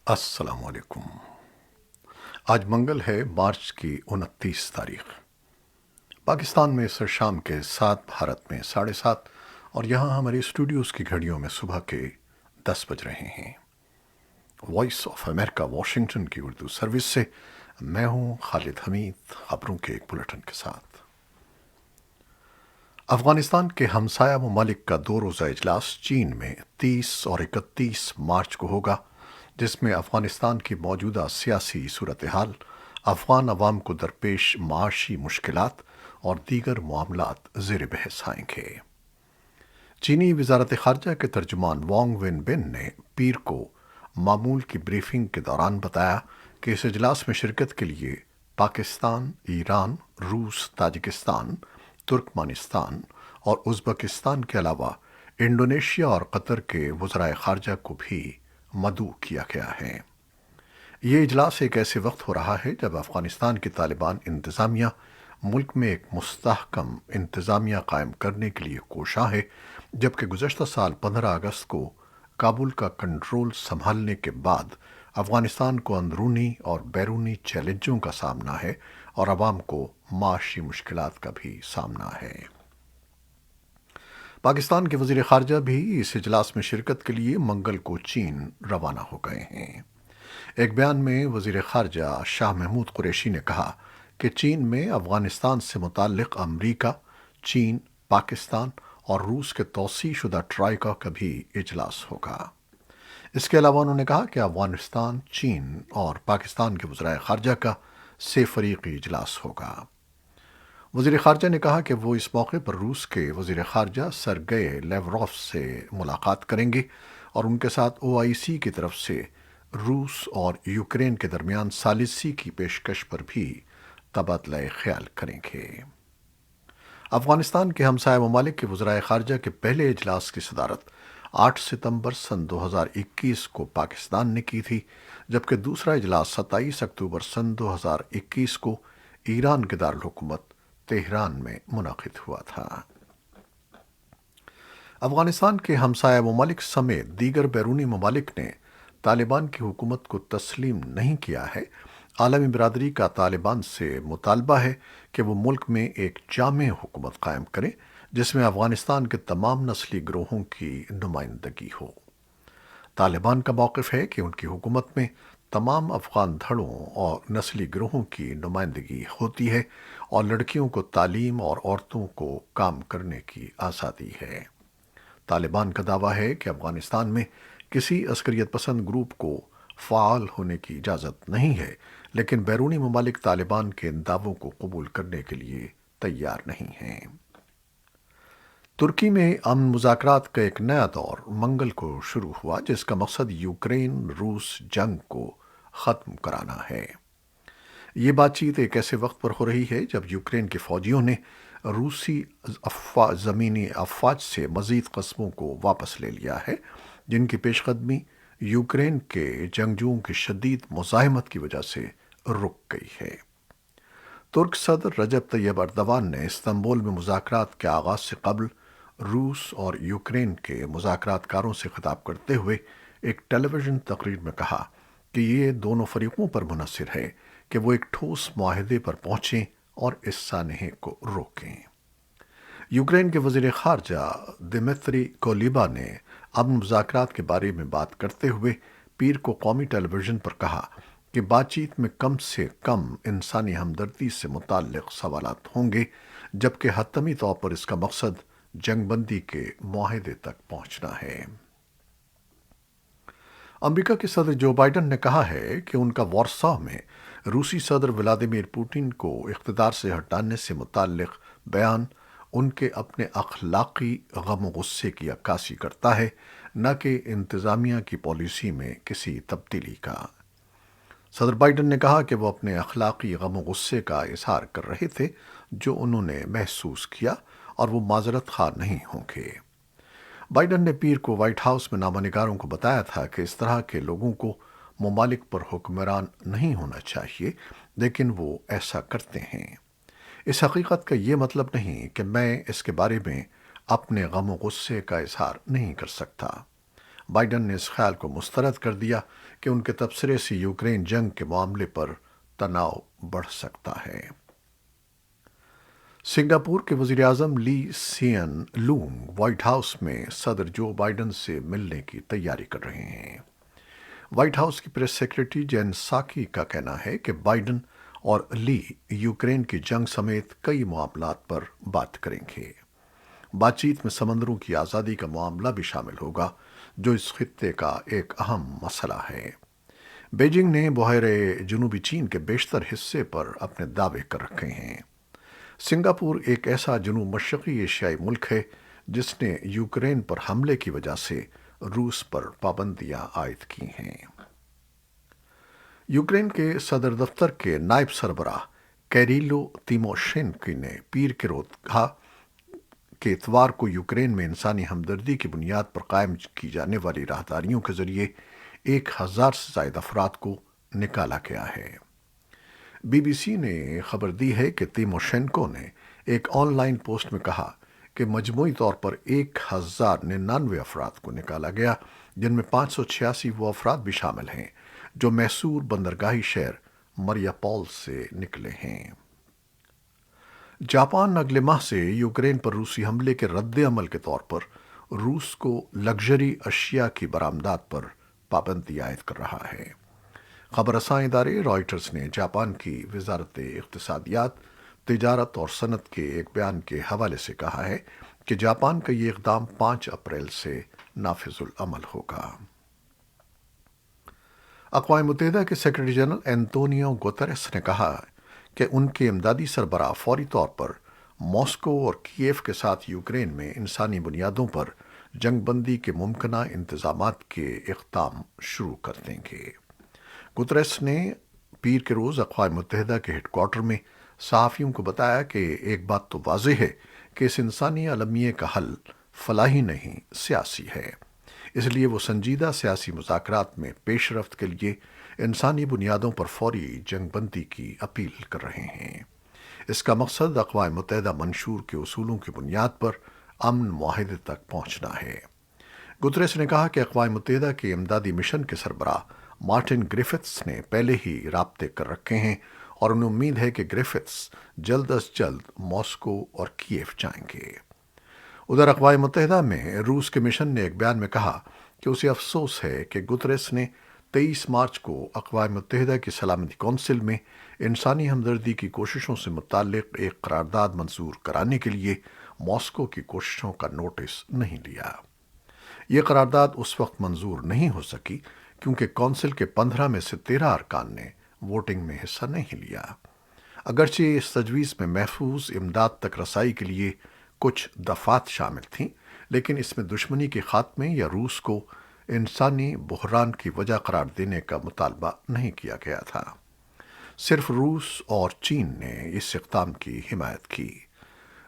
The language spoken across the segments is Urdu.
السلام علیکم۔ آج منگل ہے، مارچ کی 29 تاریخ۔ پاکستان میں سر شام کے 7، بھارت میں 7:30، اور یہاں ہمارے اسٹوڈیوز کی گھڑیوں میں صبح کے 10 بج رہے ہیں۔ وائس آف امریکہ واشنگٹن کی اردو سروس سے میں ہوں خالد حمید، خبروں کے ایک بلٹن کے ساتھ۔ افغانستان کے ہمسایہ ممالک کا 2 روزہ اجلاس چین میں 30 اور 31 مارچ کو ہوگا، جس میں افغانستان کی موجودہ سیاسی صورتحال، افغان عوام کو درپیش معاشی مشکلات اور دیگر معاملات زیر بحث آئیں گے۔ چینی وزارت خارجہ کے ترجمان وانگ ون بن نے پیر کو معمول کی بریفنگ کے دوران بتایا کہ اس اجلاس میں شرکت کے لیے پاکستان، ایران، روس، تاجکستان، ترکمانستان اور ازبکستان کے علاوہ انڈونیشیا اور قطر کے وزرائے خارجہ کو بھی مدعو کیا گیا ہے۔ یہ اجلاس ایک ایسے وقت ہو رہا ہے جب افغانستان کی طالبان انتظامیہ ملک میں ایک مستحکم انتظامیہ قائم کرنے کے لیے کوشاں ہے، جبکہ گزشتہ سال 15 اگست کو کابل کا کنٹرول سنبھالنے کے بعد افغانستان کو اندرونی اور بیرونی چیلنجوں کا سامنا ہے اور عوام کو معاشی مشکلات کا بھی سامنا ہے۔ پاکستان کے وزیر خارجہ بھی اس اجلاس میں شرکت کے لیے منگل کو چین روانہ ہو گئے ہیں۔ ایک بیان میں وزیر خارجہ شاہ محمود قریشی نے کہا کہ چین میں افغانستان سے متعلق امریکہ، چین، پاکستان اور روس کے توسیع شدہ ٹرائیکا کا بھی اجلاس ہوگا۔ اس کے علاوہ انہوں نے کہا کہ افغانستان، چین اور پاکستان کے وزرائے خارجہ کا 3 فریقی اجلاس ہوگا۔ وزیر خارجہ نے کہا کہ وہ اس موقع پر روس کے وزیر خارجہ سرگئی لیوروف سے ملاقات کریں گے اور ان کے ساتھ OIC کی طرف سے روس اور یوکرین کے درمیان ثالثی کی پیشکش پر بھی تبادلہ خیال کریں گے۔ افغانستان کے ہمسایہ ممالک کے وزرائے خارجہ کے پہلے اجلاس کی صدارت 8 ستمبر سن 2021 کو پاکستان نے کی تھی، جبکہ دوسرا اجلاس 27 اکتوبر سن 2021 کو ایران کے دارالحکومت تہران میں منعقد ہوا تھا۔ افغانستان کے ہمسایہ ممالک سمیت دیگر بیرونی ممالک نے طالبان کی حکومت کو تسلیم نہیں کیا ہے۔ عالمی برادری کا طالبان سے مطالبہ ہے کہ وہ ملک میں ایک جامع حکومت قائم کرے جس میں افغانستان کے تمام نسلی گروہوں کی نمائندگی ہو۔ طالبان کا موقف ہے کہ ان کی حکومت میں تمام افغان دھڑوں اور نسلی گروہوں کی نمائندگی ہوتی ہے اور لڑکیوں کو تعلیم اور عورتوں کو کام کرنے کی آزادی ہے۔ طالبان کا دعویٰ ہے کہ افغانستان میں کسی عسکریت پسند گروپ کو فعال ہونے کی اجازت نہیں ہے، لیکن بیرونی ممالک طالبان کے ان دعووں کو قبول کرنے کے لیے تیار نہیں ہیں۔ ترکی میں امن مذاکرات کا ایک نیا دور منگل کو شروع ہوا، جس کا مقصد یوکرین روس جنگ کو ختم کرانا ہے۔ یہ بات چیت ایک ایسے وقت پر ہو رہی ہے جب یوکرین کے فوجیوں نے روسی زمینی افواج سے مزید قسموں کو واپس لے لیا ہے، جن کی پیش قدمی یوکرین کے جنگجوؤں کی شدید مزاحمت کی وجہ سے رک گئی ہے۔ ترک صدر رجب طیب اردوان نے استنبول میں مذاکرات کے آغاز سے قبل روس اور یوکرین کے مذاکرات کاروں سے خطاب کرتے ہوئے ایک ٹیلی ویژن تقریر میں کہا کہ یہ دونوں فریقوں پر منحصر ہے کہ وہ ایک ٹھوس معاہدے پر پہنچیں اور اس سانحے کو روکیں۔ یوکرین کے وزیر خارجہ دمتری کولیبا نے امن مذاکرات کے بارے میں بات کرتے ہوئے پیر کو قومی ٹیلی ویژن پر کہا کہ بات چیت میں کم سے کم انسانی ہمدردی سے متعلق سوالات ہوں گے، جبکہ حتمی طور پر اس کا مقصد جنگ بندی کے معاہدے تک پہنچنا ہے۔ امریکہ کے صدر جو بائیڈن نے کہا ہے کہ ان کا وارسا میں روسی صدر ولادیمیر پوٹن کو اقتدار سے ہٹانے سے متعلق بیان ان کے اپنے اخلاقی غم و غصے کی عکاسی کرتا ہے، نہ کہ انتظامیہ کی پالیسی میں کسی تبدیلی کا۔ صدر بائیڈن نے کہا کہ وہ اپنے اخلاقی غم و غصے کا اظہار کر رہے تھے جو انہوں نے محسوس کیا، اور وہ معذرت خواہ نہیں ہوں گے۔ بائیڈن نے پیر کو وائٹ ہاؤس میں نامہ نگاروں کو بتایا تھا کہ اس طرح کے لوگوں کو ممالک پر حکمران نہیں ہونا چاہیے، لیکن وہ ایسا کرتے ہیں۔ اس حقیقت کا یہ مطلب نہیں کہ میں اس کے بارے میں اپنے غم و غصے کا اظہار نہیں کر سکتا۔ بائیڈن نے اس خیال کو مسترد کر دیا کہ ان کے تبصرے سے یوکرین جنگ کے معاملے پر تناؤ بڑھ سکتا ہے۔ سنگاپور کے وزیر اعظم لی سین لونگ وائٹ ہاؤس میں صدر جو بائیڈن سے ملنے کی تیاری کر رہے ہیں۔ وائٹ ہاؤس کی پریس سیکرٹری جین ساکی کا کہنا ہے کہ بائیڈن اور لی یوکرین کی جنگ سمیت کئی معاملات پر بات کریں گے۔ بات چیت میں سمندروں کی آزادی کا معاملہ بھی شامل ہوگا، جو اس خطے کا ایک اہم مسئلہ ہے۔ بیجنگ نے بحیرہ جنوبی چین کے بیشتر حصے پر اپنے دعوے کر رکھے ہیں۔ سنگاپور ایک ایسا جنوب مشرقی ایشیائی ملک ہے جس نے یوکرین پر حملے کی وجہ سے روس پر پابندیاں عائد کی ہیں۔ یوکرین کے صدر دفتر کے نائب سربراہ کیریلو تیموشینکو نے پیر کے روز کہا کہ اتوار کو یوکرین میں انسانی ہمدردی کی بنیاد پر قائم کی جانے والی راہداریوں کے ذریعے 1000 سے زائد افراد کو نکالا گیا ہے۔ بی بی سی نے خبر دی ہے کہ تیموشینکو نے ایک آن لائن پوسٹ میں کہا کہ مجموعی طور پر 1099 افراد کو نکالا گیا، جن میں 586 وہ افراد بھی شامل ہیں جو میسور بندرگاہی شہر مریاپول سے نکلے ہیں۔ جاپان اگلے ماہ سے یوکرین پر روسی حملے کے رد عمل کے طور پر روس کو لگژری اشیاء کی برآمدات پر پابندی عائد کر رہا ہے۔ خبر رساں ادارے رائٹرز نے جاپان کی وزارت اقتصادیات، تجارت اور صنعت کے ایک بیان کے حوالے سے کہا ہے کہ جاپان کا یہ اقدام 5 اپریل سے نافذ العمل ہوگا۔ اقوام متحدہ کے سیکرٹری جنرل اینٹونیو گوتریس نے کہا کہ ان کے امدادی سربراہ فوری طور پر ماسکو اور کیف کے ساتھ یوکرین میں انسانی بنیادوں پر جنگ بندی کے ممکنہ انتظامات کے اقدام شروع کر دیں گے۔ گوتریس نے پیر کے روز اقوام متحدہ کے ہیڈ کوارٹر میں صحافیوں کو بتایا کہ ایک بات تو واضح ہے کہ اس انسانی المیے کا حل فلاحی نہیں، سیاسی ہے۔ اس لیے وہ سنجیدہ سیاسی مذاکرات میں پیش رفت کے لیے انسانی بنیادوں پر فوری جنگ بندی کی اپیل کر رہے ہیں۔ اس کا مقصد اقوام متحدہ منشور کے اصولوں کی بنیاد پر امن معاہدے تک پہنچنا ہے۔ گتریس نے کہا کہ اقوام متحدہ کے امدادی مشن کے سربراہ مارٹن گرفٹس نے پہلے ہی رابطے کر رکھے ہیں اور انہیں امید ہے کہ گرفٹس جلد از جلد ماسکو اور کیف جائیں گے۔ ادھر اقوام متحدہ میں روس کے مشن نے ایک بیان میں کہا کہ اسے افسوس ہے کہ گتریس نے 23 مارچ کو اقوام متحدہ کی سلامتی کونسل میں انسانی ہمدردی کی کوششوں سے متعلق ایک قرارداد منظور کرانے کے لیے ماسکو کی کوششوں کا نوٹس نہیں لیا۔ یہ قرارداد اس وقت منظور نہیں ہو سکی کیونکہ کونسل کے 15 میں سے 13 ارکان نے ووٹنگ میں حصہ نہیں لیا۔ اگرچہ اس تجویز میں محفوظ امداد تک رسائی کے لیے کچھ دفعات شامل تھیں، لیکن اس میں دشمنی کے خاتمے یا روس کو انسانی بحران کی وجہ قرار دینے کا مطالبہ نہیں کیا گیا تھا۔ صرف روس اور چین نے اس اقدام کی حمایت کی۔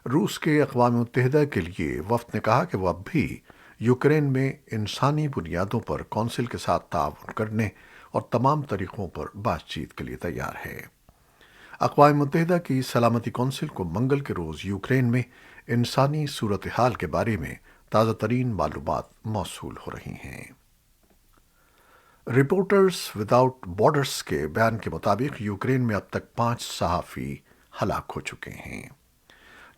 روس کے اقوام متحدہ کے لیے وفد نے کہا کہ وہ اب بھی یوکرین میں انسانی بنیادوں پر کونسل کے ساتھ تعاون کرنے اور تمام طریقوں پر بات چیت کے لیے تیار ہے۔ اقوام متحدہ کی سلامتی کونسل کو منگل کے روز یوکرین میں انسانی صورتحال کے بارے میں تازہ ترین معلومات موصول ہو رہی ہیں۔ رپورٹرز وداؤٹ بارڈرز کے بیان کے مطابق یوکرین میں اب تک 5 صحافی ہلاک ہو چکے ہیں۔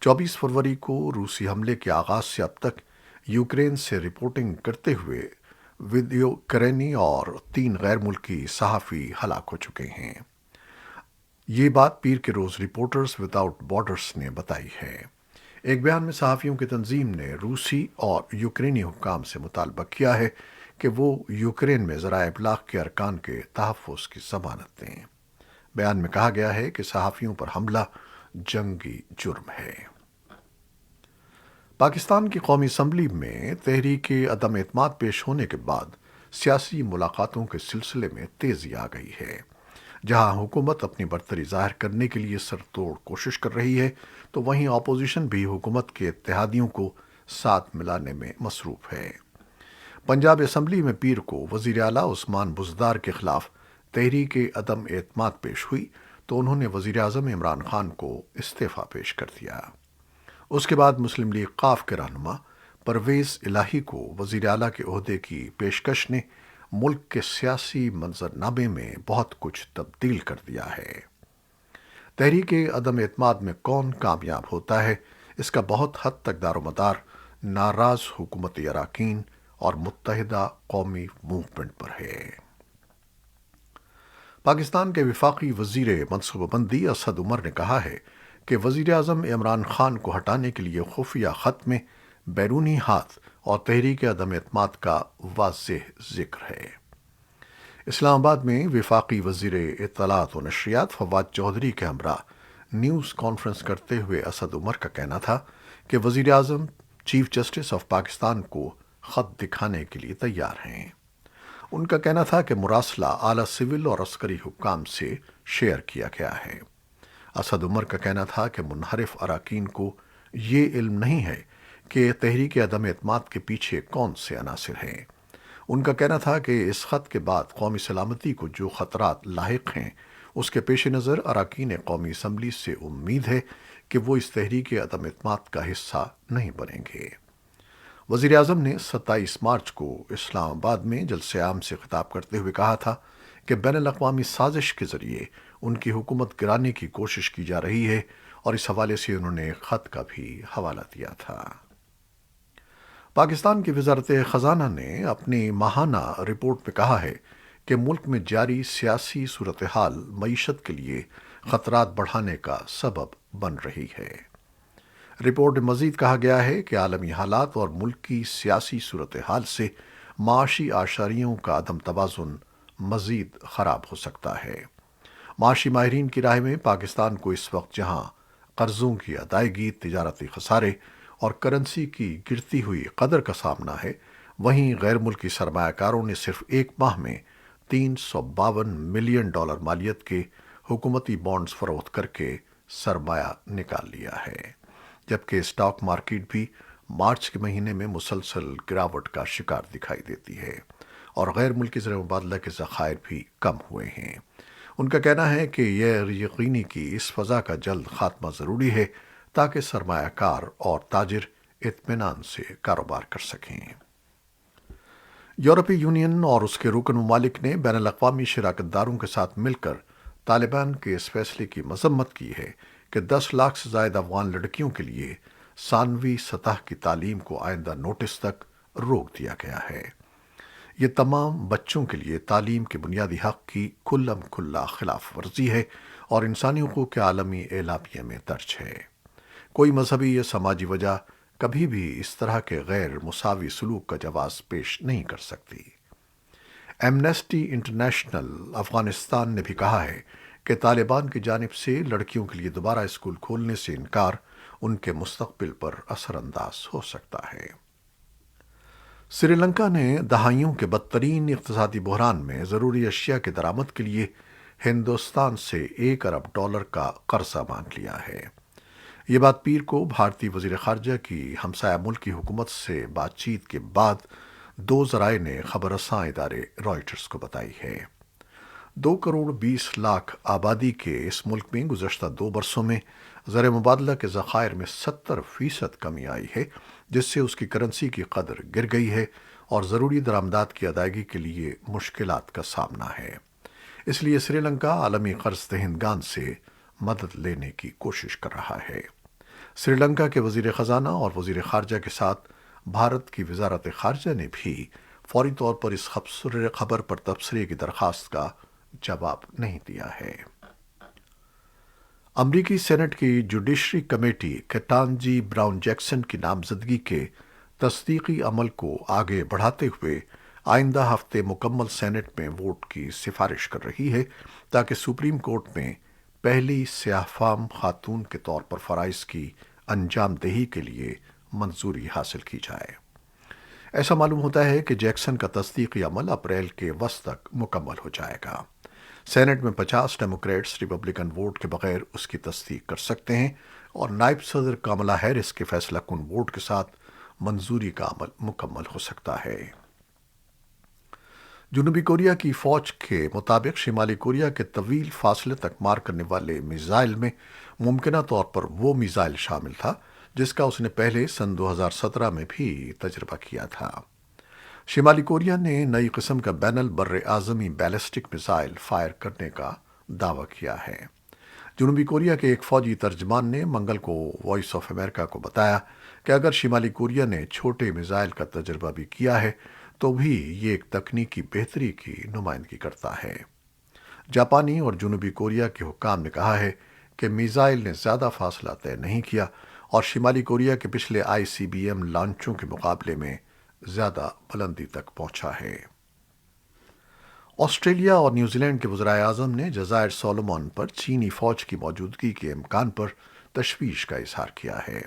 24 فروری کو روسی حملے کے آغاز سے اب تک یوکرین سے رپورٹنگ کرتے ہوئے ویدیوکرینی اور 3 غیر ملکی صحافی ہلاک ہو چکے ہیں۔ یہ بات پیر کے روز رپورٹرز وداؤٹ بارڈرز نے بتائی ہے۔ ایک بیان میں صحافیوں کی تنظیم نے روسی اور یوکرینی حکام سے مطالبہ کیا ہے کہ وہ یوکرین میں ذرائع ابلاغ کے ارکان کے تحفظ کی ضمانت دیں۔ بیان میں کہا گیا ہے کہ صحافیوں پر حملہ جنگی جرم ہے۔ پاکستان کی قومی اسمبلی میں تحریک عدم اعتماد پیش ہونے کے بعد سیاسی ملاقاتوں کے سلسلے میں تیزی آ گئی ہے۔ جہاں حکومت اپنی برتری ظاہر کرنے کے لیے سر توڑ کوشش کر رہی ہے، تو وہیں اپوزیشن بھی حکومت کے اتحادیوں کو ساتھ ملانے میں مصروف ہے۔ پنجاب اسمبلی میں پیر کو وزیر اعلیٰ عثمان بزدار کے خلاف تحریک عدم اعتماد پیش ہوئی تو انہوں نے وزیر اعظم عمران خان کو استعفیٰ پیش کر دیا۔ اس کے بعد مسلم لیگ ق کے رہنما پرویز الہی کو وزیر اعلیٰ کے عہدے کی پیشکش نے ملک کے سیاسی منظرنامے میں بہت کچھ تبدیل کر دیا ہے۔ تحریک عدم اعتماد میں کون کامیاب ہوتا ہے، اس کا بہت حد تک دار و مدار ناراض حکومتی اراکین اور متحدہ قومی موومنٹ پر ہے۔ پاکستان کے وفاقی وزیر منصوبہ بندی اسد عمر نے کہا ہے کہ وزیر اعظم عمران خان کو ہٹانے کے لیے خفیہ خط میں بیرونی ہاتھ اور تحریک عدم اعتماد کا واضح ذکر ہے۔ اسلام آباد میں وفاقی وزیر اطلاعات و نشریات فواد چودھری کے ہمراہ نیوز کانفرنس کرتے ہوئے اسد عمر کا کہنا تھا کہ وزیر اعظم چیف جسٹس آف پاکستان کو خط دکھانے کے لیے تیار ہیں۔ ان کا کہنا تھا کہ مراسلہ اعلیٰ سول اور عسکری حکام سے شیئر کیا گیا ہے۔ اسد عمر کا کہنا تھا کہ منحرف اراکین کو یہ علم نہیں ہے کہ تحریک عدم اعتماد کے پیچھے کون سے عناصر ہیں۔ ان کا کہنا تھا کہ اس خط کے بعد قومی سلامتی کو جو خطرات لاحق ہیں، اس کے پیش نظر اراکین قومی اسمبلی سے امید ہے کہ وہ اس تحریک عدم اعتماد کا حصہ نہیں بنیں گے۔ وزیر اعظم نے 27 مارچ کو اسلام آباد میں جلسہ عام سے خطاب کرتے ہوئے کہا تھا کہ بین الاقوامی سازش کے ذریعے ان کی حکومت گرانے کی کوشش کی جا رہی ہے، اور اس حوالے سے انہوں نے خط کا بھی حوالہ دیا تھا۔ پاکستان کی وزارت خزانہ نے اپنی ماہانہ رپورٹ میں کہا ہے کہ ملک میں جاری سیاسی صورتحال معیشت کے لیے خطرات بڑھانے کا سبب بن رہی ہے۔ رپورٹ میں مزید کہا گیا ہے کہ عالمی حالات اور ملک کی سیاسی صورتحال سے معاشی اعشاریوں کا عدم توازن مزید خراب ہو سکتا ہے۔ معاشی ماہرین کی رائے میں پاکستان کو اس وقت جہاں قرضوں کی ادائیگی، تجارتی خسارے اور کرنسی کی گرتی ہوئی قدر کا سامنا ہے، وہیں غیر ملکی سرمایہ کاروں نے صرف ایک ماہ میں $352 ملین مالیت کے حکومتی بانڈز فروخت کر کے سرمایہ نکال لیا ہے، جبکہ اسٹاک مارکیٹ بھی مارچ کے مہینے میں مسلسل گراوٹ کا شکار دکھائی دیتی ہے، اور غیر ملکی زر مبادلہ کے ذخائر بھی کم ہوئے ہیں۔ ان کا کہنا ہے کہ یہ یقینی کہ اس فضا کا جلد خاتمہ ضروری ہے تاکہ سرمایہ کار اور تاجر اطمینان سے کاروبار کر سکیں۔ یورپی یونین اور اس کے رکن ممالک نے بین الاقوامی شراکت داروں کے ساتھ مل کر طالبان کے اس فیصلے کی مذمت کی ہے کہ 10 لاکھ سے زائد افغان لڑکیوں کے لیے ثانوی سطح کی تعلیم کو آئندہ نوٹس تک روک دیا گیا ہے۔ یہ تمام بچوں کے لیے تعلیم کے بنیادی حق کی کھلم کھلا خلاف ورزی ہے اور انسانی حقوق کے عالمی اعلامیہ میں درج ہے۔ کوئی مذہبی یا سماجی وجہ کبھی بھی اس طرح کے غیر مساوی سلوک کا جواز پیش نہیں کر سکتی۔ ایمنسٹی انٹرنیشنل افغانستان نے بھی کہا ہے کہ طالبان کی جانب سے لڑکیوں کے لیے دوبارہ اسکول کھولنے سے انکار ان کے مستقبل پر اثر انداز ہو سکتا ہے۔ سری لنکا نے دہائیوں کے بدترین اقتصادی بحران میں ضروری اشیاء کے درآمد کے لیے ہندوستان سے $1 ارب کا قرضہ مانگ لیا ہے۔ یہ بات پیر کو بھارتی وزیر خارجہ کی ہمسایہ ملک کی حکومت سے بات چیت کے بعد 2 ذرائع نے خبر رساں ادارے رائٹرز کو بتائی ہے۔ 2 کروڑ 20 لاکھ آبادی کے اس ملک میں گزشتہ 2 برسوں میں زر مبادلہ کے ذخائر میں 70% کمی آئی ہے، جس سے اس کی کرنسی کی قدر گر گئی ہے اور ضروری درآمدات کی ادائیگی کے لیے مشکلات کا سامنا ہے۔ اس لیے سری لنکا عالمی قرض دہندگان سے مدد لینے کی کوشش کر رہا ہے۔ سری لنکا کے وزیر خزانہ اور وزیر خارجہ کے ساتھ بھارت کی وزارت خارجہ نے بھی فوری طور پر اس خبر پر تبصرے کی درخواست کا جواب نہیں دیا ہے۔ امریکی سینٹ کی جوڈیشری کمیٹی کیٹانجی براؤن جیکسن کی نامزدگی کے تصدیقی عمل کو آگے بڑھاتے ہوئے آئندہ ہفتے مکمل سینٹ میں ووٹ کی سفارش کر رہی ہے تاکہ سپریم کورٹ میں پہلی سیاہ فام خاتون کے طور پر فرائض کی انجام دہی کے لیے منظوری حاصل کی جائے۔ ایسا معلوم ہوتا ہے کہ جیکسن کا تصدیقی عمل اپریل کے وسط تک مکمل ہو جائے گا۔ سینٹ میں 50 ڈیموکریٹس ریپبلکن ووٹ کے بغیر اس کی تصدیق کر سکتے ہیں، اور نائب صدر کاملا ہیرس کے فیصلہ کن ووٹ کے ساتھ منظوری کا عمل مکمل ہو سکتا ہے۔ جنوبی کوریا کی فوج کے مطابق شمالی کوریا کے طویل فاصلے تک مار کرنے والے میزائل میں ممکنہ طور پر وہ میزائل شامل تھا جس کا اس نے پہلے سن 2017 میں بھی تجربہ کیا تھا۔ شمالی کوریا نے نئی قسم کا بین البر اعظمی بیلسٹک میزائل فائر کرنے کا دعویٰ کیا ہے۔ جنوبی کوریا کے ایک فوجی ترجمان نے منگل کو وائس آف امریکہ کو بتایا کہ اگر شمالی کوریا نے چھوٹے میزائل کا تجربہ بھی کیا ہے تو بھی یہ ایک تکنیکی بہتری کی نمائندگی کرتا ہے۔ جاپانی اور جنوبی کوریا کے حکام نے کہا ہے کہ میزائل نے زیادہ فاصلہ طے نہیں کیا اور شمالی کوریا کے پچھلے آئی سی بی ایم لانچوں کے مقابلے میں زیادہ بلندی تک پہنچا ہے۔ آسٹریلیا اور نیوزی لینڈ کے وزرائے اعظم نے جزائر سولومون پر چینی فوج کی موجودگی کے امکان پر تشویش کا اظہار کیا ہے۔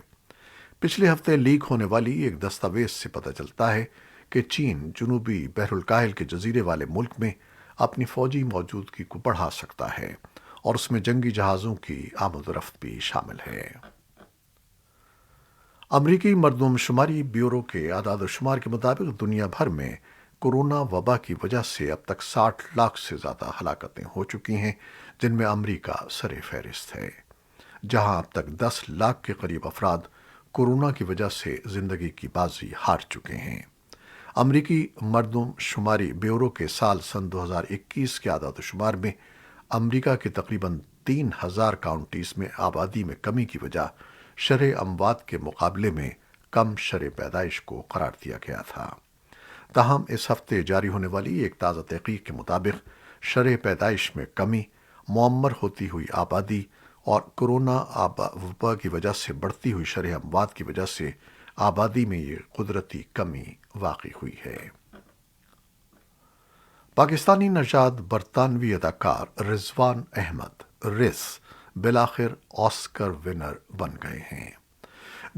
پچھلے ہفتے لیک ہونے والی ایک دستاویز سے پتہ چلتا ہے کہ چین جنوبی بحر الکاہل کے جزیرے والے ملک میں اپنی فوجی موجودگی کو بڑھا سکتا ہے اور اس میں جنگی جہازوں کی آمد و رفت بھی شامل ہے۔ امریکی مردم شماری بیورو کے اعداد و شمار کے مطابق دنیا بھر میں کورونا وبا کی وجہ سے اب تک 60 لاکھ سے زیادہ ہلاکتیں ہو چکی ہیں، جن میں امریکہ سر فہرست ہے، جہاں اب تک 10 لاکھ کے قریب افراد کورونا کی وجہ سے زندگی کی بازی ہار چکے ہیں۔ امریکی مردم شماری بیورو کے سال سن 2021 کے اعداد و شمار میں امریکہ کے تقریباً 3000 کاؤنٹیز میں آبادی میں کمی کی وجہ شرح اموات کے مقابلے میں کم شرح پیدائش کو قرار دیا گیا تھا۔ تاہم اس ہفتے جاری ہونے والی ایک تازہ تحقیق کے مطابق شرح پیدائش میں کمی، معمر ہوتی ہوئی آبادی اور کورونا وبا کی وجہ سے بڑھتی ہوئی شرح اموات کی وجہ سے آبادی میں یہ قدرتی کمی واقع ہوئی ہے۔ پاکستانی نژاد برطانوی اداکار رضوان احمد رس بالآخر آسکر ونر بن گئے ہیں۔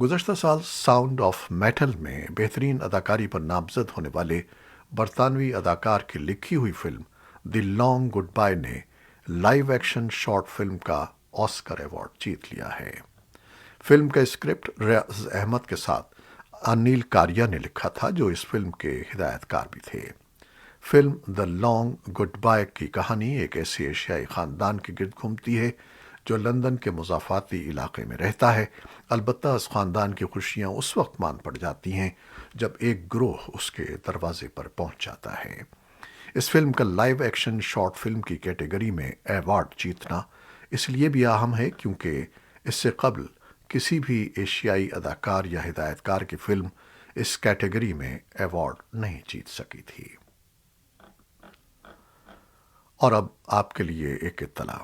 گزشتہ سال ساؤنڈ آف میٹل میں بہترین اداکاری پر نامزد ہونے والے برطانوی اداکار کی لکھی ہوئی film the long good by نے لائیو ایکشن شارٹ فلم کا آسکر ایوارڈ جیت لیا ہے۔ فلم کا اسکرپٹ ریاض احمد کے ساتھ انیل کاریا نے لکھا تھا، جو اس فلم کے ہدایت کار بھی تھے۔ Film the long good by کی کہانی ایک ایسے ایشیائی خاندان کے گرد گھومتی ہے جو لندن کے مضافاتی علاقے میں رہتا ہے۔ البتہ اس خاندان کی خوشیاں اس وقت مان پڑ جاتی ہیں جب ایک گروہ اس کے دروازے پر پہنچ جاتا ہے۔ اس فلم کا لائیو ایکشن شارٹ فلم کی کیٹیگری میں ایوارڈ جیتنا اس لیے بھی اہم ہے کیونکہ اس سے قبل کسی بھی ایشیائی اداکار یا ہدایت کار کی فلم اس کیٹیگری میں ایوارڈ نہیں جیت سکی تھی۔ اور اب آپ کے لیے ایک اطلاع۔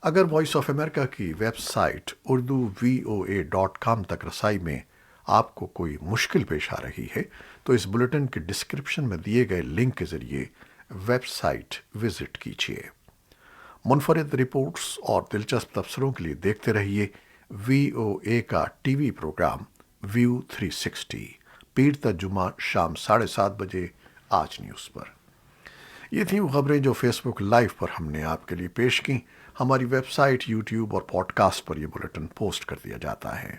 اگر وائس آف امریکہ کی ویب سائٹ urduvoa.com تک رسائی میں آپ کو کوئی مشکل پیش آ رہی ہے تو اس بلیٹن کے ڈسکرپشن میں دیے گئے لنک کے ذریعے ویب سائٹ وزٹ کیجیے۔ منفرد رپورٹس اور دلچسپ تبصروں کے لیے دیکھتے رہیے وی او اے کا ٹی وی پروگرام ویو 360 پیر تا جمعہ شام 7:30 بجے آج نیوز پر۔ یہ تھیں وہ خبریں جو فیس بک لائیو پر ہم نے آپ کے لیے پیش کی۔ ہماری ویب سائٹ، یوٹیوب اور پوڈ کاسٹ پر یہ بلیٹن پوسٹ کر دیا جاتا ہے۔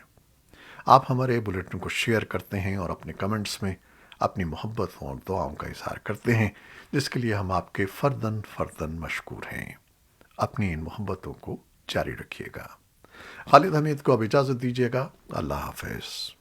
آپ ہمارے بلیٹن کو شیئر کرتے ہیں اور اپنے کمنٹس میں اپنی محبت اور دعاؤں کا اظہار کرتے ہیں، جس کے لیے ہم آپ کے فرداً فرداً مشکور ہیں۔ اپنی ان محبتوں کو جاری رکھیے گا۔ خالد حمید کو اب اجازت دیجیے گا۔ اللہ حافظ۔